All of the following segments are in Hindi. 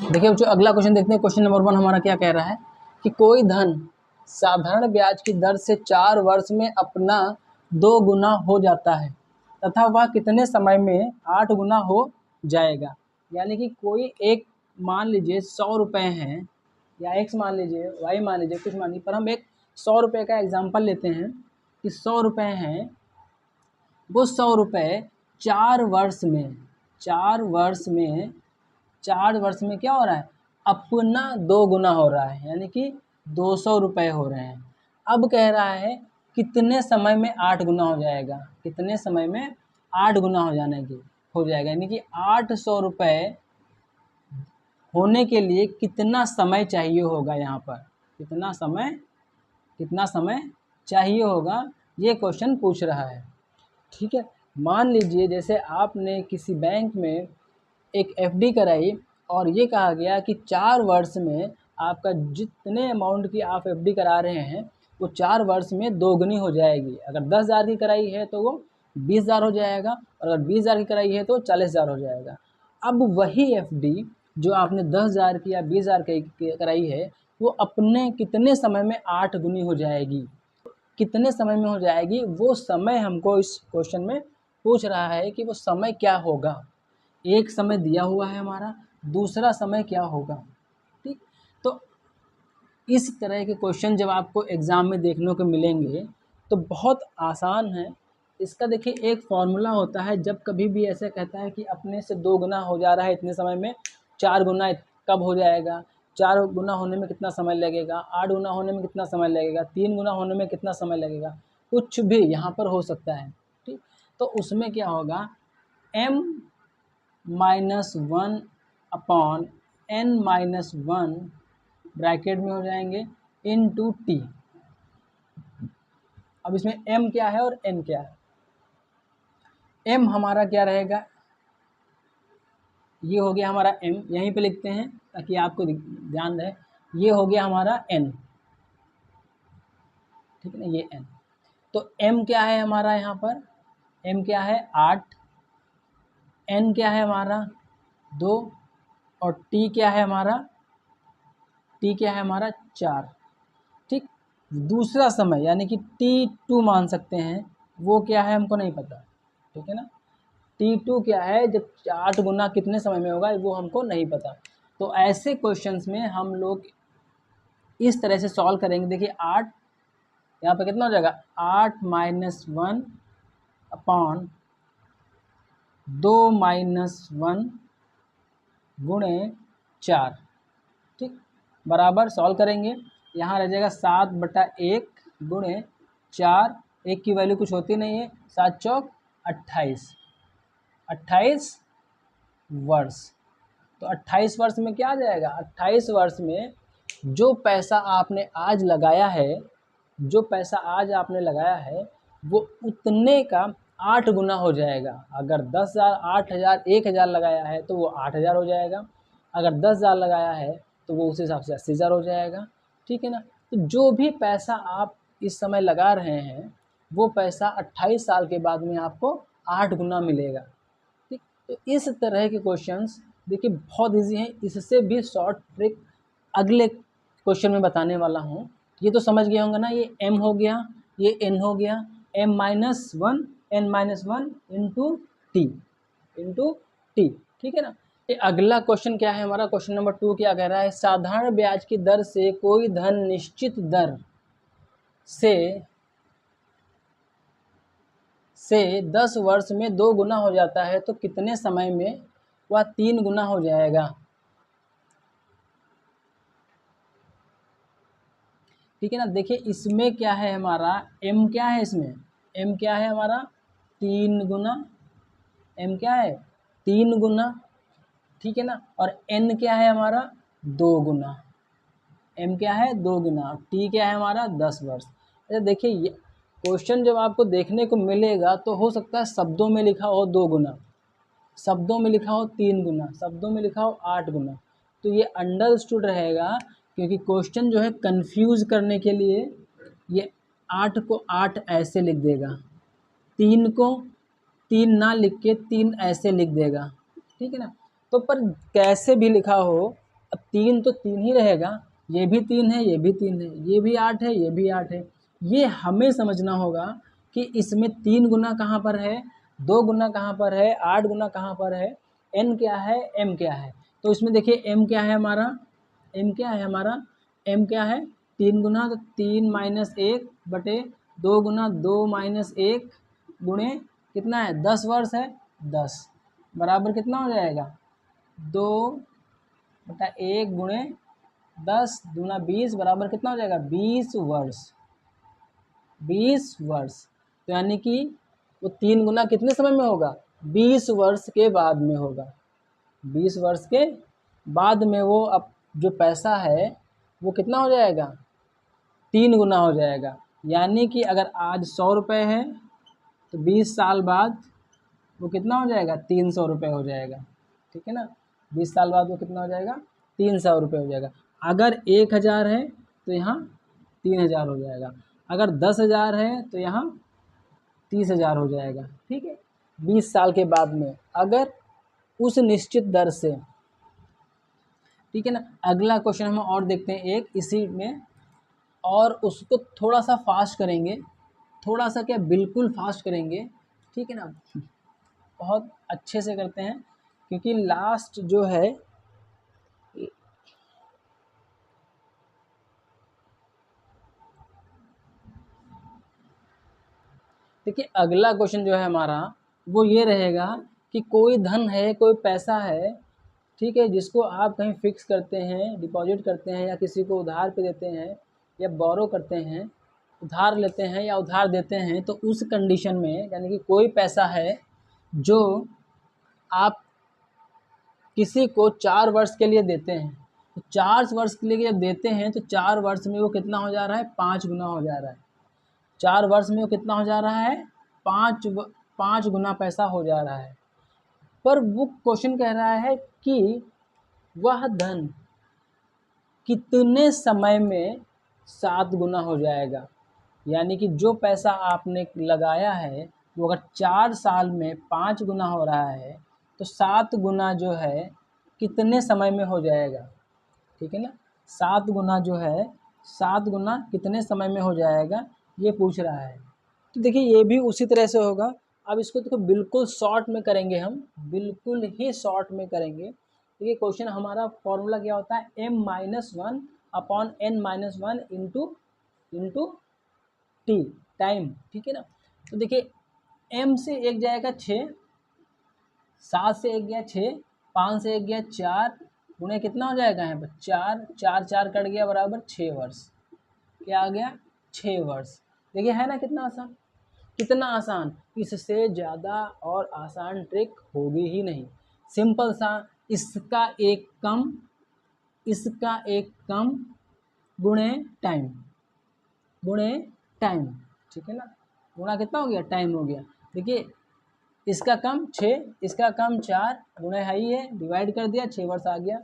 देखिए जो अगला क्वेश्चन देखते हैं, क्वेश्चन नंबर 1 हमारा क्या कह रहा है कि कोई धन साधारण ब्याज की दर से 4 वर्ष में अपना 2 गुना हो जाता है तथा वह कितने समय में 8 गुना हो जाएगा। यानी कि कोई एक, मान लीजिए 100 रुपये हैं, या एक्स मान लीजिए, वाई मान लीजिए, कुछ मान लीजिए, पर हम एक 100 रुपये का एग्जाम्पल लेते हैं कि 100 रुपये हैं, वो 100 रुपये 4 वर्ष में, 4 वर्ष में क्या हो रहा है, अपना 2 गुना हो रहा है, यानी कि 200 रुपये हो रहे हैं। अब कह रहा है कितने समय में 8 गुना हो जाएगा, कितने समय में 8 गुना हो जाएगा, यानी कि 800 रुपये होने के लिए कितना समय चाहिए होगा, यहाँ पर कितना समय चाहिए होगा, ये क्वेश्चन पूछ रहा है। ठीक है, मान लीजिए जैसे आपने किसी बैंक में एक एफडी कराई और ये कहा गया कि 4 वर्ष में आपका जितने अमाउंट की आप एफडी करा रहे हैं वो 4 वर्ष में 2 गुनी हो जाएगी। अगर 10,000 की कराई है तो वो 20,000 हो जाएगा, और अगर 20,000 की कराई है तो 40,000 हो जाएगा। अब वही एफडी जो आपने 10,000 की या 20,000 की कराई है वो अपने कितने समय में 8 गुनी हो जाएगी, कितने समय में हो जाएगी, वो समय हमको इस क्वेश्चन में पूछ रहा है कि वो समय क्या होगा। एक समय दिया हुआ है हमारा, दूसरा समय क्या होगा। ठीक, तो इस तरह के क्वेश्चन जब आपको एग्ज़ाम में देखने को मिलेंगे तो बहुत आसान है। इसका देखिए एक फॉर्मूला होता है, जब कभी भी ऐसे कहता है कि अपने से 2 गुना हो जा रहा है इतने समय में, 4 गुना कब हो जाएगा, 4 गुना होने में कितना समय लगेगा, 8 गुना होने में कितना समय लगेगा, 3 गुना होने में कितना समय लगेगा, कुछ भी यहाँ पर हो सकता है। ठीक, तो उसमें क्या होगा, m-1 अपॉन n-1 ब्रैकेट में हो जाएंगे इनटू टी। अब इसमें m क्या है और n क्या है। m हमारा क्या रहेगा, ये हो गया हमारा m, यहीं पे लिखते हैं ताकि आपको ध्यान रहे, ये हो गया हमारा n, ठीक है ना, ये n। तो m क्या है हमारा, यहाँ पर m क्या है 8, n क्या है हमारा 2, और t क्या है हमारा, t 4। ठीक, दूसरा समय यानी कि t2 मान सकते हैं, वो क्या है हमको नहीं पता, ठीक है ना। t2 क्या है, जब 8 गुना कितने समय में होगा वो हमको नहीं पता। तो ऐसे क्वेश्चंस में हम लोग इस तरह से सॉल्व करेंगे। देखिए 8 यहाँ पे कितना हो जाएगा, 8-1 अपॉन 2-1 गुणे 4। ठीक, बराबर सॉल्व करेंगे, यहाँ रह जाएगा 7/1 गुणे 4, 1 की वैल्यू कुछ होती नहीं है, 7 चौक 28, 28 वर्ष। तो 28 वर्ष में क्या आ जाएगा, 28 वर्ष में जो पैसा आपने आज लगाया है, जो पैसा आज आपने लगाया है वो उतने का 8 गुना हो जाएगा। अगर 10,000, 8,000, 1,000 लगाया है तो वो 8,000 हो जाएगा, अगर 10,000 लगाया है तो वो उस हिसाब से 80,000 हो जाएगा। ठीक है ना। तो जो भी पैसा आप इस समय लगा रहे हैं वो पैसा 28 साल के बाद में आपको 8 गुना मिलेगा। ठीक, तो इस तरह के क्वेश्चंस देखिए बहुत इजी हैं। इससे भी शॉर्ट ट्रिक अगले क्वेश्चन में बताने वाला हूँ। ये तो समझ गए होंगे ना, ये m हो गया, ये n हो गया, m-1 n-1 इंटू टी, ठीक है ना। ये अगला क्वेश्चन क्या है हमारा, क्वेश्चन नंबर 2 क्या कह रहा है, साधारण ब्याज की दर से कोई धन निश्चित दर से 10 वर्ष में 2 गुना हो जाता है तो कितने समय में वह 3 गुना हो जाएगा। ठीक है ना। देखिए इसमें क्या है हमारा, m क्या है, इसमें m क्या है हमारा 3 गुना, m क्या है 3 गुना, ठीक है ना। और n क्या है हमारा 2 गुना, m क्या है 2 गुना, t क्या है हमारा 10 वर्ष। अच्छा देखिए ये क्वेश्चन जब आपको देखने को मिलेगा तो हो सकता है शब्दों में लिखा हो 2 गुना, शब्दों में लिखा हो 3 गुना, शब्दों में लिखा हो 8 गुना, तो ये अंडरस्टूड रहेगा। क्योंकि क्वेश्चन जो है कंफ्यूज करने के लिए ये 8 को 8 ऐसे लिख देगा, 3 को 3 ना लिख के 3 ऐसे लिख देगा, ठीक है ना। तो पर कैसे भी लिखा हो अब 3 तो 3 ही रहेगा, ये भी 3 है, ये भी 3 है, ये भी 8 है, ये भी 8 है। ये हमें समझना होगा कि इसमें 3 गुना कहाँ पर है, 2 गुना कहाँ पर है, 8 गुना कहाँ पर है, n क्या है, m क्या है। तो इसमें देखिए m क्या है हमारा, m क्या है हमारा, m क्या है 3 गुना, तो 3 माइनस 1 बटे 2 गुना 2 माइनस 1 गुणे कितना है 10 वर्ष है, 10 बराबर कितना हो जाएगा 2 बटा 1 गुणे 10 दूना 20 बराबर कितना हो जाएगा 20 वर्ष, 20 वर्ष। तो यानी कि वो 3 गुना कितने समय में होगा, 20 वर्ष के बाद में होगा, 20 वर्ष के बाद में वो अब जो पैसा है वो कितना हो जाएगा 3 गुना हो जाएगा। यानी कि अगर आज 100 रुपये है तो 20 साल बाद वो कितना हो जाएगा 300 रुपये हो जाएगा, ठीक है ना। 20 साल बाद वो कितना हो जाएगा 300 रुपये हो जाएगा। अगर 1000 है तो यहाँ 3000 हो जाएगा, अगर 10,000 है तो यहाँ 30,000 हो जाएगा, ठीक है 20 साल के बाद में अगर उस निश्चित दर से, ठीक है ना। अगला क्वेश्चन हम और देखते हैं एक इसी में, और उसको थोड़ा सा फास्ट करेंगे, थोड़ा सा क्या बिल्कुल फास्ट करेंगे, ठीक है ना, बहुत अच्छे से करते हैं क्योंकि लास्ट जो है देखिए अगला क्वेश्चन जो है हमारा वो ये रहेगा कि कोई धन है, कोई पैसा है, ठीक है, जिसको आप कहीं फिक्स करते हैं, डिपॉजिट करते हैं, या किसी को उधार पे देते हैं, या बोरो करते हैं, उधार लेते हैं या उधार देते हैं, तो उस कंडीशन में यानी कि कोई पैसा है जो आप किसी को 4 वर्ष के लिए देते हैं, तो 4 वर्ष के लिए जब देते हैं तो 4 वर्ष में वो कितना हो जा रहा है 5 गुना हो जा रहा है, 4 वर्ष में वो कितना हो जा रहा है 5 गुना पैसा हो जा रहा है। पर वो क्वेश्चन कह रहा है कि वह धन कितने समय में 7 गुना हो जाएगा। यानी कि जो पैसा आपने लगाया है वो अगर 4 साल में 5 गुना हो रहा है तो 7 गुना जो है कितने समय में हो जाएगा, ठीक है ना। 7 गुना जो है 7 गुना कितने समय में हो जाएगा ये पूछ रहा है। तो देखिए ये भी उसी तरह से होगा। अब इसको देखो बिल्कुल शॉर्ट में करेंगे, हम बिल्कुल ही शॉर्ट में करेंगे। देखिए क्वेश्चन हमारा फॉर्मूला क्या होता है m-1 upon n-1 into T time, ठीक है ना। तो देखिए m से 1 जाएगा 6, 7 से 1 गया 6, 5 से 1 गया 4 गुणे कितना हो जाएगा यहाँ पर 4, 4 4 कट गया बराबर 6 वर्ष। क्या आ गया 6 वर्ष। देखिए है ना कितना आसान, कितना आसान, इससे ज़्यादा और आसान ट्रिक होगी ही नहीं। सिंपल सा, इसका एक कम, इसका एक कम गुणे टाइम, गुणे टाइम, ठीक है ना। गुणा कितना हो गया टाइम हो गया। देखिए इसका कम 6, इसका कम 4 गुणे है ही है, डिवाइड कर दिया 6 वर्ष आ गया।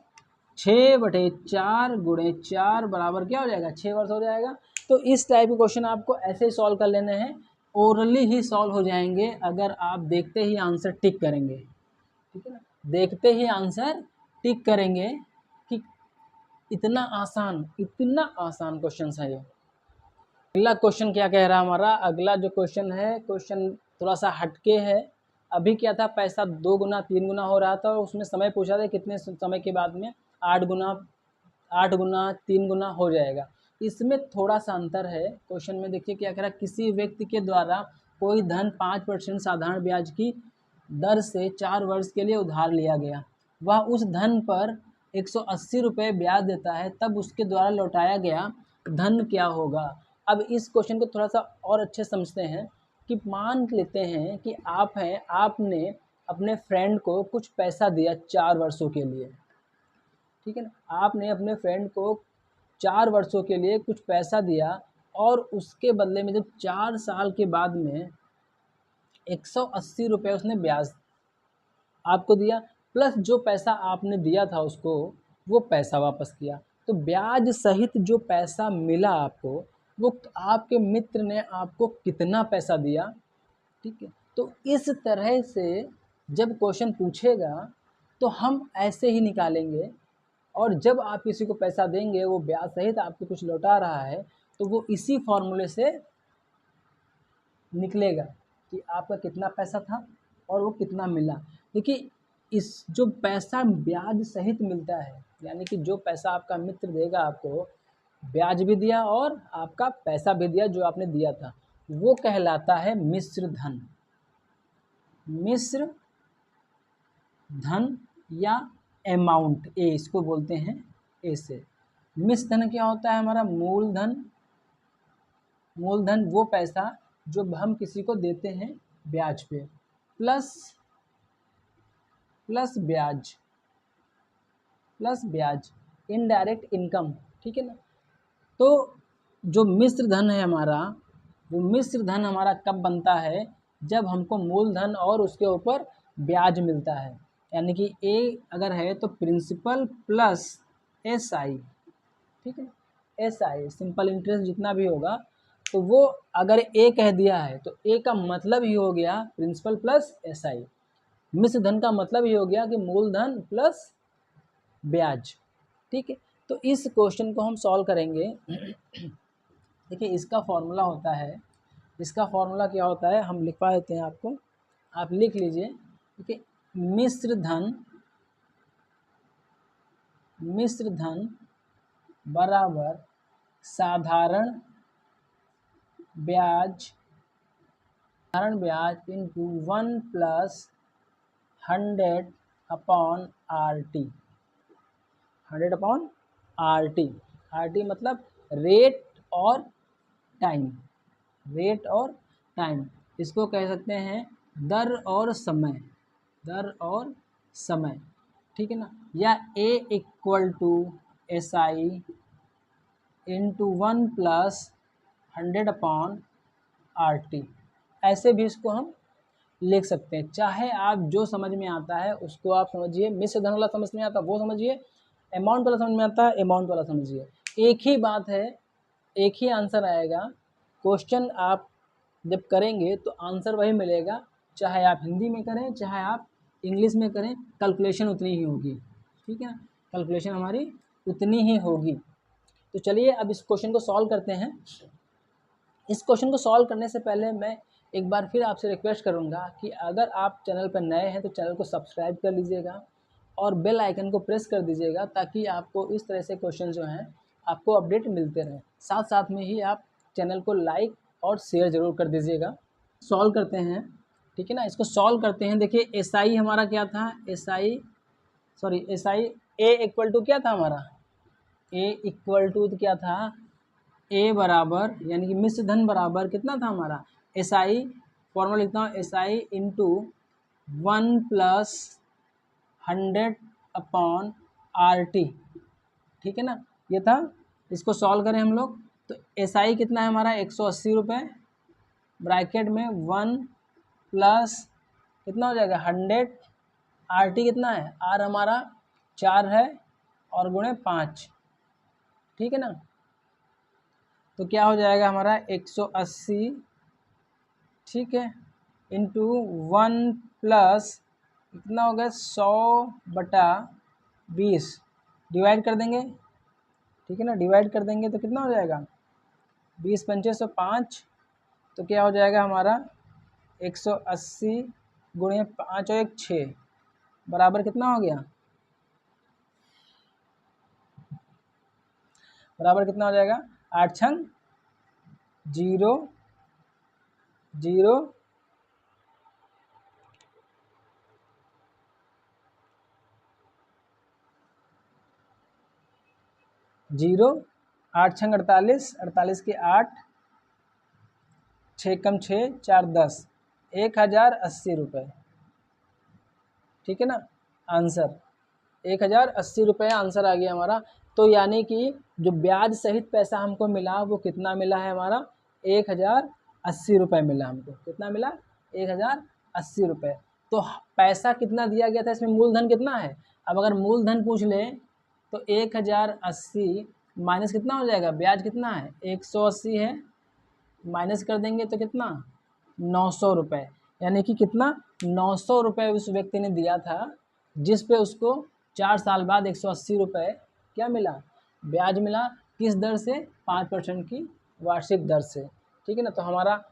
6/4 गुणे 4 बराबर क्या हो जाएगा 6 वर्ष हो जाएगा। तो इस टाइप के क्वेश्चन आपको ऐसे ही सॉल्व कर लेने हैं, ओरली ही सॉल्व हो जाएंगे अगर आप देखते ही आंसर टिक करेंगे, ठीक है ना। देखते ही आंसर टिक करेंगे कि इतना आसान क्वेश्चन है ये। अगला क्वेश्चन क्या कह रहा है हमारा, अगला जो क्वेश्चन है, क्वेश्चन थोड़ा सा हटके है। अभी क्या था पैसा 2 गुना 3 गुना हो रहा था और उसमें समय पूछा था कितने समय के बाद में 8 गुना 3 गुना हो जाएगा। इसमें थोड़ा सा अंतर है क्वेश्चन में। देखिए क्या कह रहा है, किसी व्यक्ति के द्वारा कोई धन 5% साधारण ब्याज की दर से 4 वर्ष के लिए उधार लिया गया, वह उस धन पर 180 रुपये ब्याज देता है, तब उसके द्वारा लौटाया गया धन क्या होगा। अब इस क्वेश्चन को थोड़ा सा और अच्छे समझते हैं कि मान लेते हैं कि आपने अपने फ्रेंड को कुछ पैसा दिया 4 वर्षों के लिए, ठीक है ना। आपने अपने फ्रेंड को 4 वर्षों के लिए कुछ पैसा दिया और उसके बदले में जब 4 साल के बाद में 180 रुपये उसने ब्याज आपको दिया, प्लस जो पैसा आपने दिया था उसको वो पैसा वापस किया। तो ब्याज सहित जो पैसा मिला आपको वो आपके मित्र ने आपको कितना पैसा दिया, ठीक है। तो इस तरह से जब क्वेश्चन पूछेगा तो हम ऐसे ही निकालेंगे और जब आप किसी को पैसा देंगे वो ब्याज सहित आपको कुछ लौटा रहा है, तो वो इसी फॉर्मूले से निकलेगा कि आपका कितना पैसा था और वो कितना मिला। देखिए, इस जो पैसा ब्याज सहित मिलता है, यानी कि जो पैसा आपका मित्र देगा आपको, ब्याज भी दिया और आपका पैसा भी दिया जो आपने दिया था, वो कहलाता है मिश्र धन। मिश्र धन या अमाउंट, ए इसको बोलते हैं, ए से। मिश्र धन क्या होता है हमारा? मूलधन। मूलधन वो पैसा जो हम किसी को देते हैं ब्याज पे, प्लस ब्याज, इनडायरेक्ट इनकम, ठीक है ना। तो जो मिश्र धन है हमारा, वो मिश्र धन हमारा कब बनता है? जब हमको मूलधन और उसके ऊपर ब्याज मिलता है। यानी कि ए अगर है तो प्रिंसिपल प्लस SI, ठीक है, SI सिंपल इंटरेस्ट जितना भी होगा, तो वो अगर ए कह दिया है तो ए का मतलब ही हो गया प्रिंसिपल प्लस SI। मिश्र धन का मतलब ही हो गया कि मूलधन प्लस ब्याज, ठीक है। तो इस क्वेश्चन को हम सॉल्व करेंगे। देखिए, इसका फॉर्मूला होता है, इसका फॉर्मूला क्या होता है हम लिखवा देते हैं आपको, आप लिख लीजिए। देखिए, मिश्र धन बराबर साधारण ब्याज into 1 plus 100/RT। 100/RT, RT मतलब रेट और टाइम, इसको कह सकते हैं दर और समय, ठीक है ना। या A = SI into 1 plus 100/RT, ऐसे भी इसको हम लिख सकते हैं। चाहे आप जो समझ में आता है उसको आप समझिए, मिश्र धन वाला समझ में आता है वो समझिए, अमाउंट वाला समझ में आता है अमाउंट वाला समझिए, एक ही बात है, एक ही आंसर आएगा। क्वेश्चन आप जब करेंगे तो आंसर वही मिलेगा, चाहे आप हिंदी में करें चाहे आप इंग्लिश में करें, कैलकुलेशन उतनी ही होगी, ठीक है ना, कैलकुलेशन हमारी उतनी ही होगी। तो चलिए अब इस क्वेश्चन को सॉल्व करते हैं। इस क्वेश्चन को सॉल्व करने से पहले मैं एक बार फिर आपसे रिक्वेस्ट करूंगा कि अगर आप चैनल पर नए हैं तो चैनल को सब्सक्राइब कर लीजिएगा और बेल आइकन को प्रेस कर दीजिएगा, ताकि आपको इस तरह से क्वेश्चन जो हैं आपको अपडेट मिलते रहें। साथ साथ में ही आप चैनल को लाइक और शेयर ज़रूर कर दीजिएगा। सॉल्व करते हैं, ठीक है ना, इसको सॉल्व करते हैं। देखिए, SI हमारा क्या था? SI A = क्या था हमारा? A = क्या था? A बराबर, यानी कि मिश्र धन बराबर कितना था हमारा? SI, फॉर्मूला लिखता हूँ, SI इंटू 1 प्लस 100/RT, ठीक है ना, ये था। इसको सॉल्व करें हम लोग तो SI कितना है हमारा? 180 रुपये, ब्रैकेट में 1 प्लस कितना हो जाएगा 100, RT कितना है? R हमारा 4 है और गुणे 5, ठीक है ना। तो क्या हो जाएगा हमारा 180, ठीक है, इंटू 1 प्लस कितना हो गया 100/20, डिवाइड कर देंगे, ठीक है ना, डिवाइड कर देंगे तो कितना हो जाएगा 20 पंचे 105, तो क्या हो जाएगा हमारा 180 गुणे 5 और 1 6 बराबर कितना हो गया? बराबर कितना हो जाएगा? 8 छंग 0 0 0, 8 छंग 48, 48 के 8, 6 कम 6 4 10, 1080 रुपये, ठीक है ना। आंसर 1080 रुपये आंसर आ गया हमारा। तो यानी कि जो ब्याज सहित पैसा हमको मिला वो कितना मिला है हमारा? 1080 रुपये मिला हमको। कितना मिला? 1080 रुपये। तो पैसा कितना दिया गया था, इसमें मूलधन कितना है? अब अगर मूलधन पूछ ले तो 1080 माइनस कितना हो जाएगा? ब्याज कितना है? 180 है, माइनस कर देंगे तो कितना? 900 रुपये। यानी कि कितना? 900 रुपये उस व्यक्ति ने दिया था, जिस पे उसको 4 साल बाद 180 रुपये क्या मिला, ब्याज मिला। किस दर से, 5% की वार्षिक दर से, ठीक है ना। तो हमारा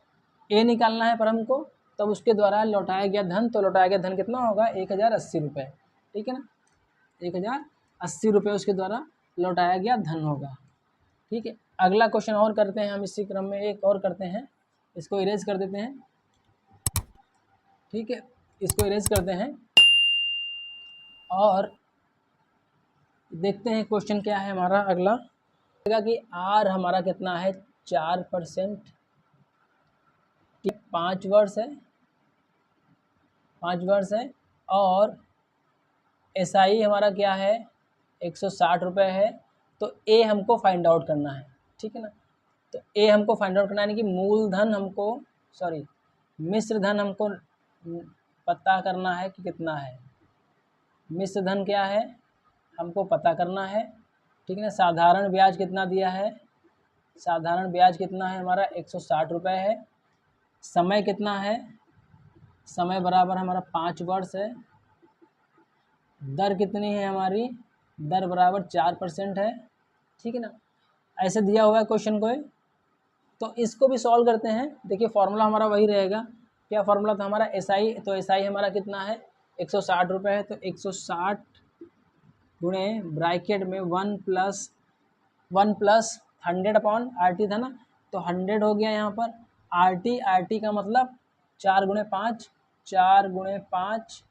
ए निकालना है पर हमको, तब उसके द्वारा लौटाया गया धन, तो लौटाया गया धन कितना होगा, 1080 रुपये, ठीक है ना। 1080 रुपये उसके द्वारा लौटाया गया धन होगा, ठीक है। अगला क्वेश्चन और करते हैं हम, इसी क्रम में एक और करते हैं, इसको इरेज कर देते हैं, ठीक है, इसको इरेज करते हैं और देखते हैं क्वेश्चन क्या है हमारा अगला। कि आर हमारा कितना है, 4%, 5 वर्ष है, 5 वर्ष है, और एसआई हमारा क्या है, 160 रुपये है। तो ए हमको फाइंड आउट करना है, ठीक है ना। तो ए हमको फाइंड आउट करना है कि मूलधन हमको, सॉरी, मिश्र धन हमको पता करना है कि कितना है। मिश्र धन क्या है हमको पता करना है, ठीक है ना। साधारण ब्याज कितना दिया है, साधारण ब्याज कितना है हमारा, 160 रुपये है। समय कितना है, समय बराबर हमारा 5 वर्ष है। दर कितनी है हमारी, दर बराबर 4% है, ठीक है ना। ऐसे दिया हुआ है क्वेश्चन को, तो इसको भी सॉल्व करते हैं। देखिए फॉर्मूला हमारा वही रहेगा, क्या फॉर्मूला था हमारा, एसआई। तो एसआई हमारा कितना है, 160 रुपये है। तो 160 गुणे ब्रैकेट में 1 प्लस 100 अपॉन RT था ना, तो 100 हो गया यहाँ पर। RT का मतलब 4 गुणे 5, 4 गुणे 5,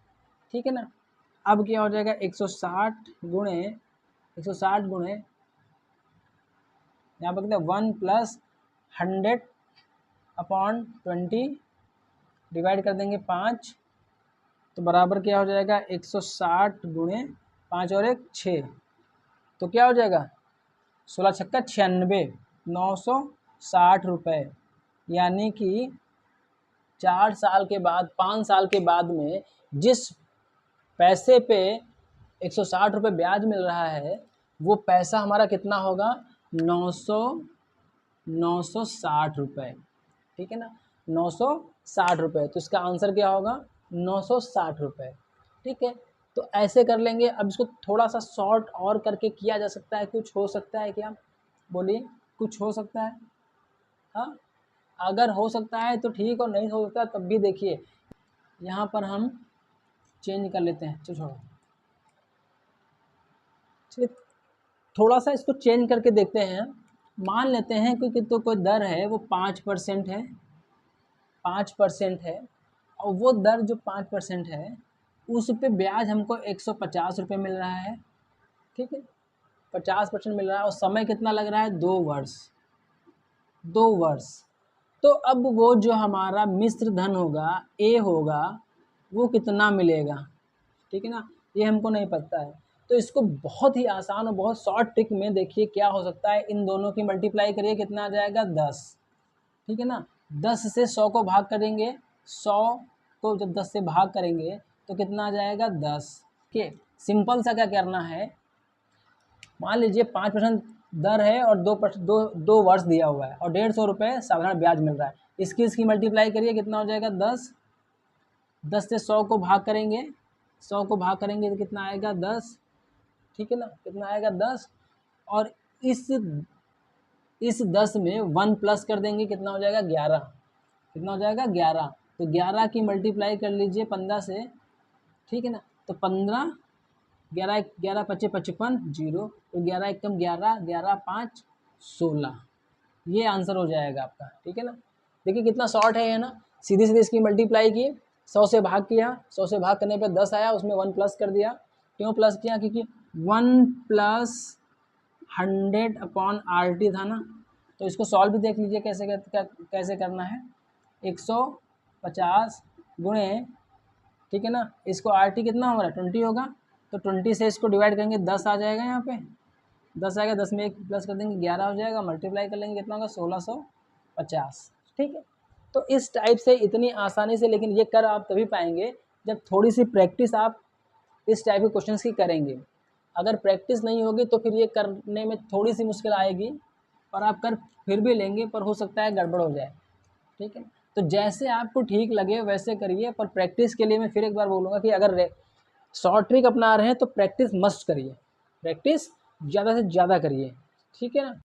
ठीक है ना। अब क्या हो जाएगा, 160 गुणे यहाँ पर कितना, 1 प्लस 100 अपॉन 20 डिवाइड कर देंगे 5, तो बराबर क्या हो जाएगा, 160 गुणे 5 और 1 6, तो क्या हो जाएगा, 16 छक्का 96, 960 रुपये। यानी कि 4 साल के बाद, 5 साल के बाद में जिस पैसे पे 160 रुपये ब्याज मिल रहा है, वो पैसा हमारा कितना होगा, 960 रुपये, ठीक है ना, 960 रुपये। तो इसका आंसर क्या होगा, 960 रुपये, ठीक है। तो ऐसे कर लेंगे। अब इसको थोड़ा सा शॉर्ट और करके किया जा सकता है, कुछ हो सकता है क्या, बोलिए, कुछ हो सकता है, हाँ। अगर हो सकता है तो ठीक, और नहीं हो सकता तब भी देखिए यहाँ पर हम चेंज कर लेते हैं, छोड़ो, ठीक, थोड़ा सा इसको चेंज करके देखते हैं। मान लेते हैं कि तो कोई दर है वो 5% है, 5% है, और वो दर जो 5% है उस पे ब्याज हमको 150 रुपये मिल रहा है, ठीक है, 50% मिल रहा है, और समय कितना लग रहा है, 2 वर्ष, 2 वर्ष। तो अब वो जो हमारा मिश्र धन होगा, ए होगा, वो कितना मिलेगा, ठीक है ना, ये हमको नहीं पता है। तो इसको बहुत ही आसान और बहुत शॉर्ट ट्रिक में देखिए क्या हो सकता है, इन दोनों की मल्टीप्लाई करिए, कितना आ जाएगा, 10, ठीक है ना। 10 से 100 को भाग करेंगे, 100 को जब 10 से भाग करेंगे तो कितना आ जाएगा, 10 के। सिंपल सा क्या करना है, मान लीजिए 5% दर है और 2 वर्ष दिया हुआ है और 150 रुपये साधारण ब्याज मिल रहा है। इसकी मल्टीप्लाई करिए, कितना हो जाएगा, 10। 10 से 100 को भाग करेंगे, 100 को भाग करेंगे तो कितना आएगा, 10, ठीक है ना, कितना आएगा, 10। और इस 10 में 1 प्लस कर देंगे, कितना हो जाएगा, 11, कितना हो जाएगा, 11। तो 11 की मल्टीप्लाई कर लीजिए 15 से, ठीक है ना। तो 15, 11 25 55 0, तो 11 एकम 11, 11 5 16, ये आंसर हो जाएगा आपका, ठीक है ना। देखिए कितना शॉर्ट है ना, सीधे सीधे इसकी मल्टीप्लाई किए, 100 से भाग किया, 100 से भाग करने पे 10 आया, उसमें 1 प्लस कर दिया। क्यों प्लस किया, क्योंकि 1 प्लस 100 अपॉन RT था ना। तो इसको सॉल्व भी देख लीजिए कैसे करना है, 150 गुणे, ठीक है ना, इसको RT कितना हो रहा है, 20 होगा, तो 20 से इसको डिवाइड करेंगे, 10 आ जाएगा, यहाँ पे 10 आएगा, 10 में 1 प्लस कर देंगे, 11 हो जाएगा, मल्टीप्लाई कर लेंगे, कितना होगा, 1650, ठीक है। तो इस टाइप से इतनी आसानी से, लेकिन ये कर आप तभी पाएंगे जब थोड़ी सी प्रैक्टिस आप इस टाइप के क्वेश्चंस की करेंगे। अगर प्रैक्टिस नहीं होगी तो फिर ये करने में थोड़ी सी मुश्किल आएगी, और आप कर फिर भी लेंगे, पर हो सकता है गड़बड़ हो जाए, ठीक है। तो जैसे आपको ठीक लगे वैसे करिए, पर प्रैक्टिस के लिए मैं फिर एक बार बोलूँगा कि अगर शॉर्ट ट्रिक अपना रहे हैं तो प्रैक्टिस मस्ट करिए, प्रैक्टिस ज़्यादा से ज़्यादा करिए, ठीक है ना।